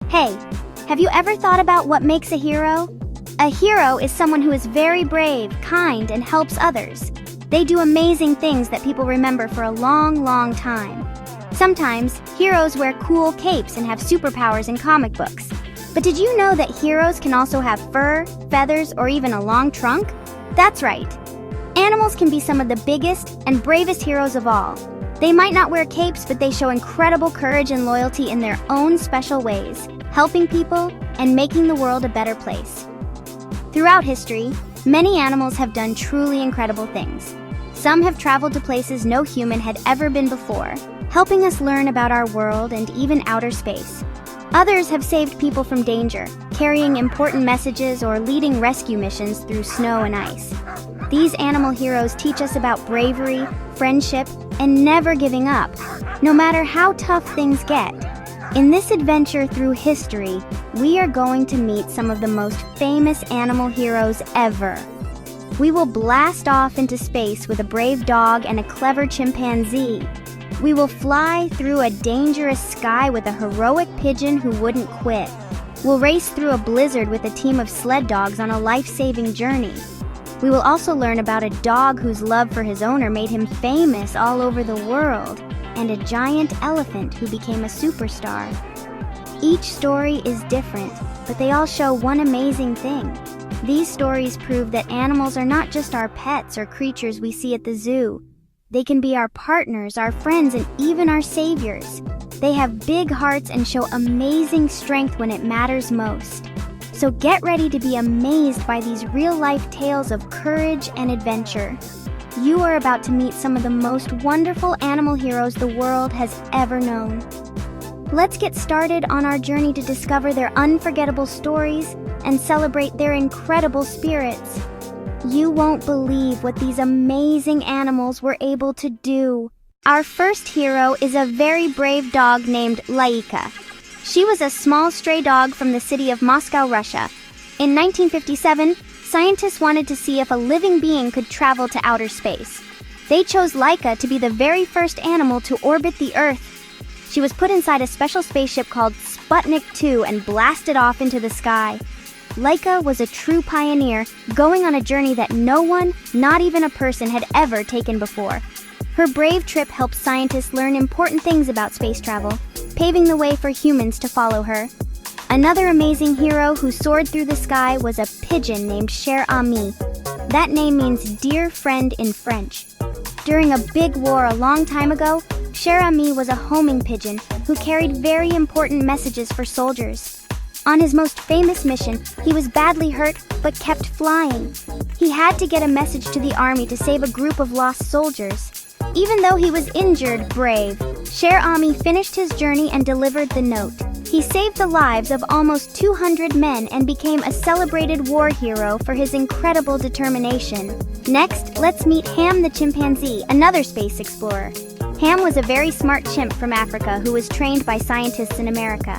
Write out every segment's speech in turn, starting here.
Hey, have you ever thought about what makes a hero? A hero is someone who is very brave, kind, and helps others. They do amazing things that people remember for a long, long time. Sometimes, heroes wear cool capes and have superpowers in comic books. But did you know that heroes can also have fur, feathers, or even a long trunk? That's right. Animals can be some of the biggest and bravest heroes of all. They might not wear capes, but they show incredible courage and loyalty in their own special ways, helping people and making the world a better place. Throughout history, many animals have done truly incredible things. Some have traveled to places no human had ever been before, helping us learn about our world and even outer space. Others have saved people from danger, carrying important messages or leading rescue missions through snow and ice. These animal heroes teach us about bravery, friendship, and never giving up, no matter how tough things get. In this adventure through history, we are going to meet some of the most famous animal heroes ever. We will blast off into space with a brave dog and a clever chimpanzee. We will fly through a dangerous sky with a heroic pigeon who wouldn't quit. We'll race through a blizzard with a team of sled dogs on a life-saving journey. We will also learn about a dog whose love for his owner made him famous all over the world, and a giant elephant who became a superstar. Each story is different, but they all show one amazing thing. These stories prove that animals are not just our pets or creatures we see at the zoo. They can be our partners, our friends, and even our saviors. They have big hearts and show amazing strength when it matters most. So get ready to be amazed by these real-life tales of courage and adventure. You are about to meet some of the most wonderful animal heroes the world has ever known. Let's get started on our journey to discover their unforgettable stories and celebrate their incredible spirits. You won't believe what these amazing animals were able to do. Our first hero is a very brave dog named Laika. She was a small stray dog from the city of Moscow, Russia. In 1957, scientists wanted to see if a living being could travel to outer space. They chose Laika to be the very first animal to orbit the Earth. She was put inside a special spaceship called Sputnik 2 and blasted off into the sky. Laika was a true pioneer, going on a journey that no one, not even a person, had ever taken before. Her brave trip helped scientists learn important things about space travel, paving the way for humans to follow her. Another amazing hero who soared through the sky was a pigeon named Cher Ami. That name means dear friend in French. During a big war a long time ago, Cher Ami was a homing pigeon who carried very important messages for soldiers. On his most famous mission, he was badly hurt but kept flying. He had to get a message to the army to save a group of lost soldiers. Even though he was injured, brave, Cher Ami finished his journey and delivered the note. He saved the lives of almost 200 men and became a celebrated war hero for his incredible determination. Next, let's meet Ham the chimpanzee, another space explorer. Ham was a very smart chimp from Africa who was trained by scientists in America.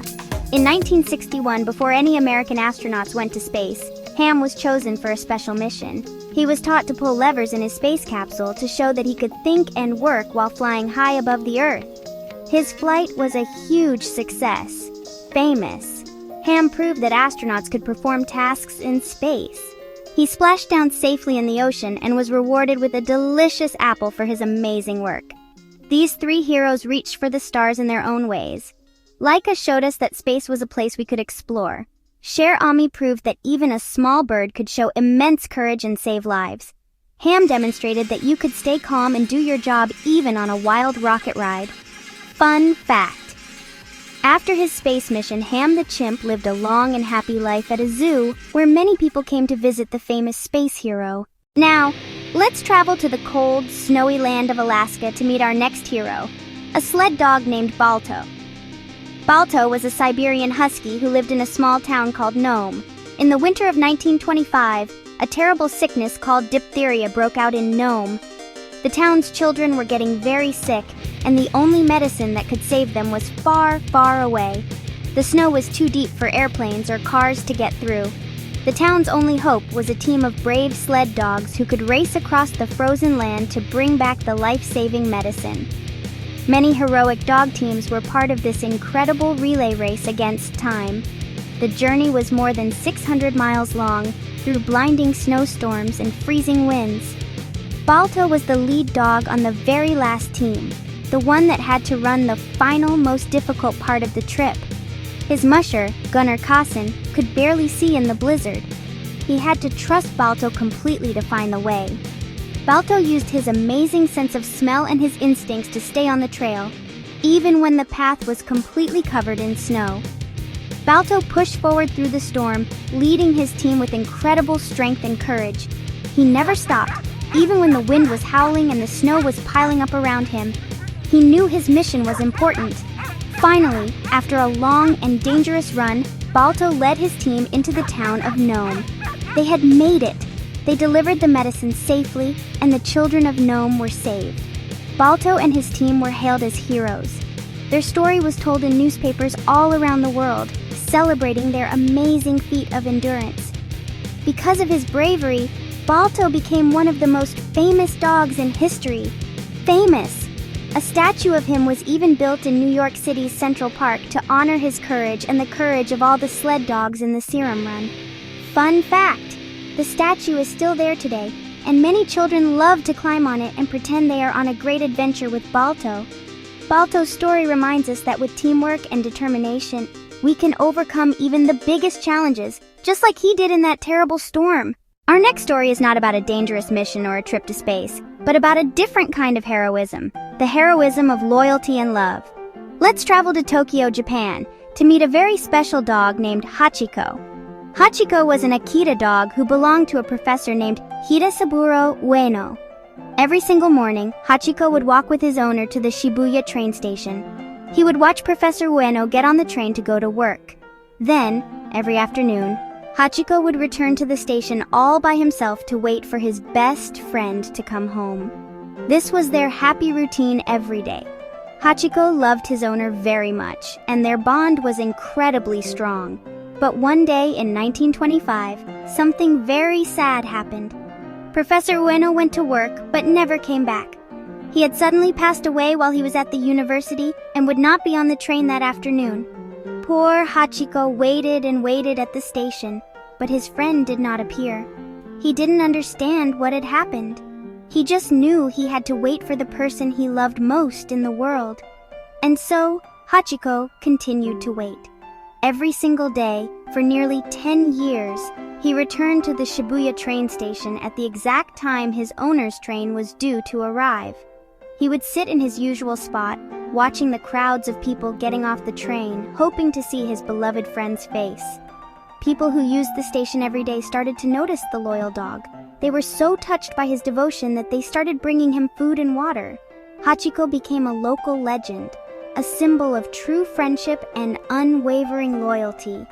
In 1961, before any American astronauts went to space, Ham was chosen for a special mission. He was taught to pull levers in his space capsule to show that he could think and work while flying high above the Earth. His flight was a huge success. Famous. Ham proved that astronauts could perform tasks in space. He splashed down safely in the ocean and was rewarded with a delicious apple for his amazing work. These three heroes reached for the stars in their own ways. Laika showed us that space was a place we could explore. Cher Ami proved that even a small bird could show immense courage and save lives. Ham demonstrated that you could stay calm and do your job even on a wild rocket ride. Fun fact. After his space mission, Ham the chimp lived a long and happy life at a zoo where many people came to visit the famous space hero. Now, let's travel to the cold, snowy land of Alaska to meet our next hero, a sled dog named Balto. Balto was a Siberian husky who lived in a small town called Nome. In the winter of 1925, a terrible sickness called diphtheria broke out in Nome. The town's children were getting very sick, and the only medicine that could save them was far, far away. The snow was too deep for airplanes or cars to get through. The town's only hope was a team of brave sled dogs who could race across the frozen land to bring back the life-saving medicine. Many heroic dog teams were part of this incredible relay race against time. The journey was more than 600 miles long, through blinding snowstorms and freezing winds. Balto was the lead dog on the very last team, the one that had to run the final, most difficult part of the trip. His musher, Gunnar Kaasen, could barely see in the blizzard. He had to trust Balto completely to find the way. Balto used his amazing sense of smell and his instincts to stay on the trail, even when the path was completely covered in snow. Balto pushed forward through the storm, leading his team with incredible strength and courage. He never stopped, even when the wind was howling and the snow was piling up around him. He knew his mission was important. Finally, after a long and dangerous run, Balto led his team into the town of Nome. They had made it. They delivered the medicine safely, and the children of Nome were saved. Balto and his team were hailed as heroes. Their story was told in newspapers all around the world, celebrating their amazing feat of endurance. Because of his bravery, Balto became one of the most famous dogs in history. Famous! A statue of him was even built in New York City's Central Park to honor his courage and the courage of all the sled dogs in the Serum Run. Fun fact! The statue is still there today, and many children love to climb on it and pretend they are on a great adventure with Balto. Balto's story reminds us that with teamwork and determination, we can overcome even the biggest challenges, just like he did in that terrible storm. Our next story is not about a dangerous mission or a trip to space, but about a different kind of heroism, the heroism of loyalty and love. Let's travel to Tokyo, Japan, to meet a very special dog named Hachiko. Hachiko was an Akita dog who belonged to a professor named Hidesaburo Ueno. Every single morning, Hachiko would walk with his owner to the Shibuya train station. He would watch Professor Ueno get on the train to go to work. Then, every afternoon, Hachiko would return to the station all by himself to wait for his best friend to come home. This was their happy routine every day. Hachiko loved his owner very much, and their bond was incredibly strong. But one day in 1925, something very sad happened. Professor Ueno went to work, but never came back. He had suddenly passed away while he was at the university and would not be on the train that afternoon. Poor Hachiko waited and waited at the station, but his friend did not appear. He didn't understand what had happened. He just knew he had to wait for the person he loved most in the world. And so, Hachiko continued to wait. Every single day, for nearly 10 years, he returned to the Shibuya train station at the exact time his owner's train was due to arrive. He would sit in his usual spot, watching the crowds of people getting off the train, hoping to see his beloved friend's face. People who used the station every day started to notice the loyal dog. They were so touched by his devotion that they started bringing him food and water. Hachiko became a local legend, a symbol of true friendship and unwavering loyalty.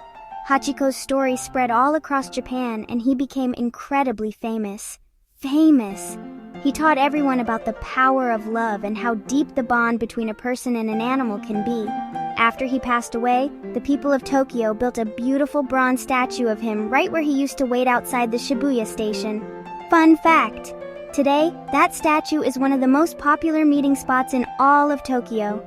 Hachiko's story spread all across Japan, and he became incredibly famous. Famous! He taught everyone about the power of love and how deep the bond between a person and an animal can be. After he passed away, the people of Tokyo built a beautiful bronze statue of him right where he used to wait outside the Shibuya station. Fun fact! Today, that statue is one of the most popular meeting spots in all of Tokyo.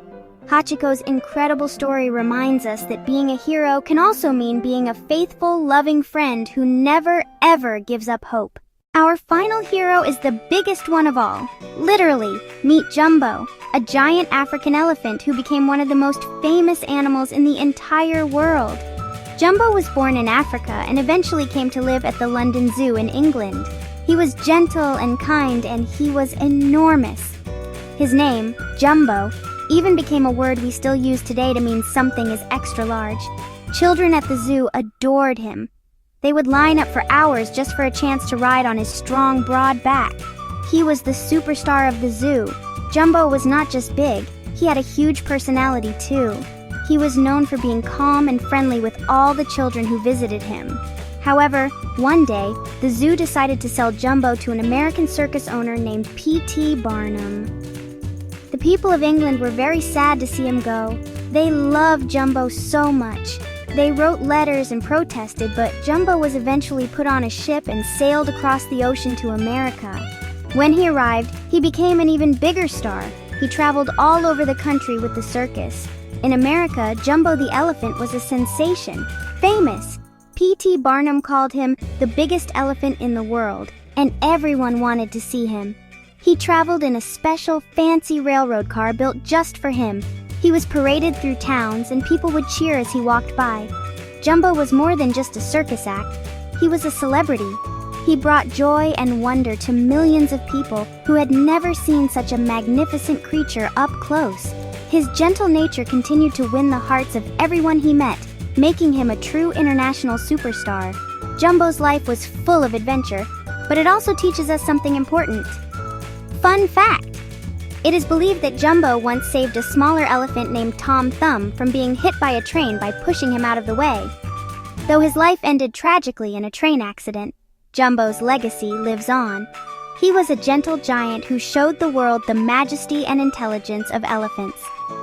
Hachiko's incredible story reminds us that being a hero can also mean being a faithful, loving friend who never, ever gives up hope. Our final hero is the biggest one of all. Literally, meet Jumbo, a giant African elephant who became one of the most famous animals in the entire world. Jumbo was born in Africa and eventually came to live at the London Zoo in England. He was gentle and kind, and he was enormous. His name, Jumbo, even became a word we still use today to mean something is extra large. Children at the zoo adored him. They would line up for hours just for a chance to ride on his strong, broad back. He was the superstar of the zoo. Jumbo was not just big, he had a huge personality too. He was known for being calm and friendly with all the children who visited him. However, one day, the zoo decided to sell Jumbo to an American circus owner named P.T. Barnum. The people of England were very sad to see him go. They loved Jumbo so much. They wrote letters and protested, but Jumbo was eventually put on a ship and sailed across the ocean to America. When he arrived, he became an even bigger star. He traveled all over the country with the circus. In America, Jumbo the elephant was a sensation, famous. P.T. Barnum called him the biggest elephant in the world, and everyone wanted to see him. He traveled in a special, fancy railroad car built just for him. He was paraded through towns, and people would cheer as he walked by. Jumbo was more than just a circus act. He was a celebrity. He brought joy and wonder to millions of people who had never seen such a magnificent creature up close. His gentle nature continued to win the hearts of everyone he met, making him a true international superstar. Jumbo's life was full of adventure, but it also teaches us something important. Fun fact! It is believed that Jumbo once saved a smaller elephant named Tom Thumb from being hit by a train by pushing him out of the way. Though his life ended tragically in a train accident, Jumbo's legacy lives on. He was a gentle giant who showed the world the majesty and intelligence of elephants.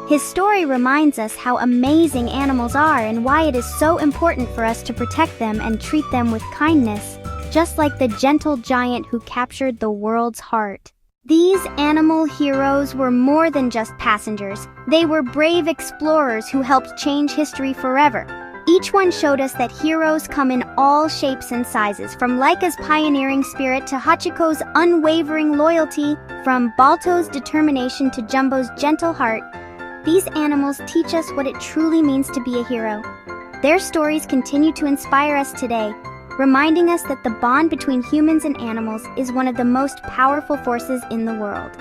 His story reminds us how amazing animals are and why it is so important for us to protect them and treat them with kindness, just like the gentle giant who captured the world's heart. These animal heroes were more than just passengers. They were brave explorers who helped change history forever. Each one showed us that heroes come in all shapes and sizes, from Laika's pioneering spirit to Hachiko's unwavering loyalty, from Balto's determination to Jumbo's gentle heart. These animals teach us what it truly means to be a hero. Their stories continue to inspire us today, reminding us that the bond between humans and animals is one of the most powerful forces in the world.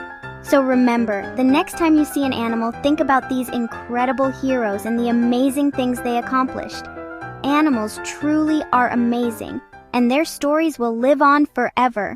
So remember, the next time you see an animal, think about these incredible heroes and the amazing things they accomplished. Animals truly are amazing, and their stories will live on forever.